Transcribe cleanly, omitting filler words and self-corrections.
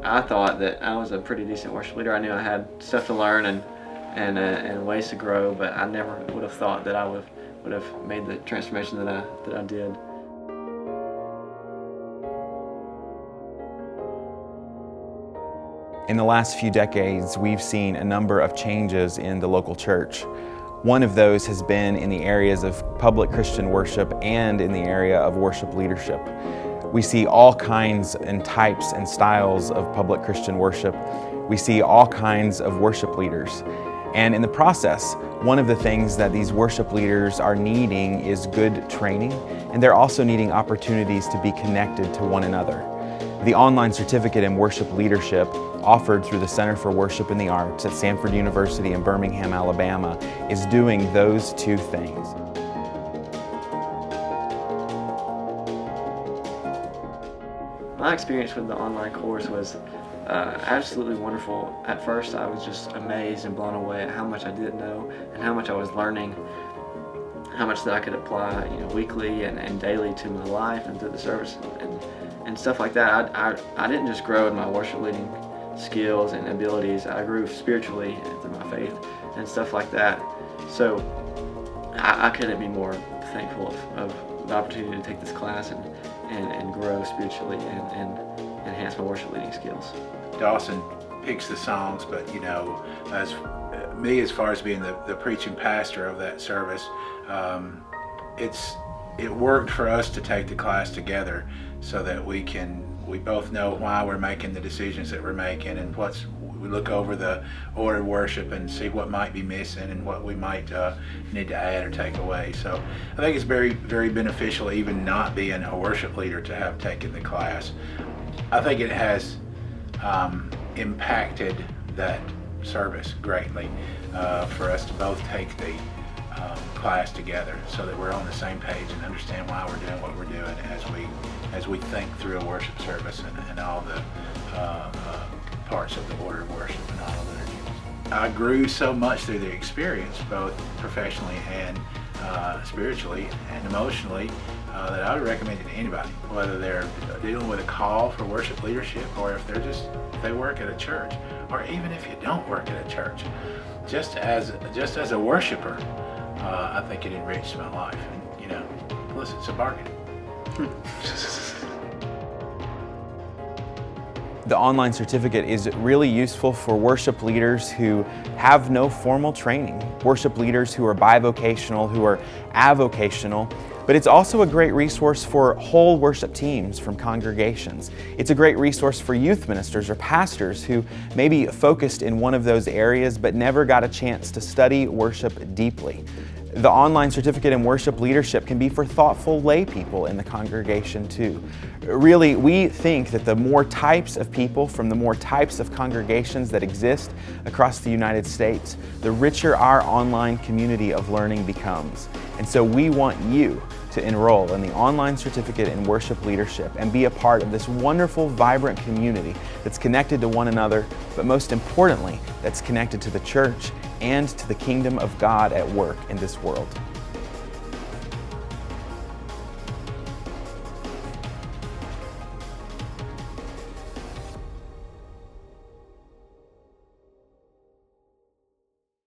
I thought that I was a pretty decent worship leader. I knew I had stuff to learn and ways to grow, but I never would have thought that I would have made the transformation that I did. In the last few decades, we've seen a number of changes in the local church. One of those has been in the areas of public Christian worship and in the area of worship leadership. We see all kinds and types and styles of public Christian worship. We see all kinds of worship leaders. And in the process, one of the things that these worship leaders are needing is good training, and they're also needing opportunities to be connected to one another. The online certificate in worship leadership offered through the Center for Worship and the Arts at Samford University in Birmingham, Alabama, is doing those two things. My experience with the online course was absolutely wonderful. At first, I was just amazed and blown away at how much I didn't know and how much I was learning, how much that I could apply, weekly and daily to my life and to the service and stuff like that. I didn't just grow in my worship leading skills and abilities. I grew spiritually through my faith and stuff like that. So I couldn't be more thankful of the opportunity to take this class and grow spiritually and enhance my worship leading skills. Dawson picks the songs, but as me, as far as being the preaching pastor of that service, it worked for us to take the class together so that we both know why we're making the decisions that we're making, and we look over the order of worship and see what might be missing and what we might need to add or take away. So I think it's very, very beneficial, even not being a worship leader, to have taken the class. I think it has impacted that service greatly for us to both take the class together so that we're on the same page and understand why we're doing what we're doing as we think through a worship service and all the parts of the order of worship and all of it. I grew so much through the experience, both professionally and spiritually and emotionally, that I would recommend it to anybody, whether they're dealing with a call for worship leadership or if they work at a church, or even if you don't work at a church. Just as a worshiper, I think it enriched my life, and plus it's a bargain. The online certificate is really useful for worship leaders who have no formal training, worship leaders who are bivocational, who are avocational, but it's also a great resource for whole worship teams from congregations. It's a great resource for youth ministers or pastors who may be focused in one of those areas but never got a chance to study worship deeply. The online certificate in worship leadership can be for thoughtful lay people in the congregation too. Really, we think that the more types of people from the more types of congregations that exist across the United States, the richer our online community of learning becomes. And so we want you to enroll in the online certificate in worship leadership and be a part of this wonderful, vibrant community that's connected to one another, but most importantly, that's connected to the church and to the kingdom of God at work in this world.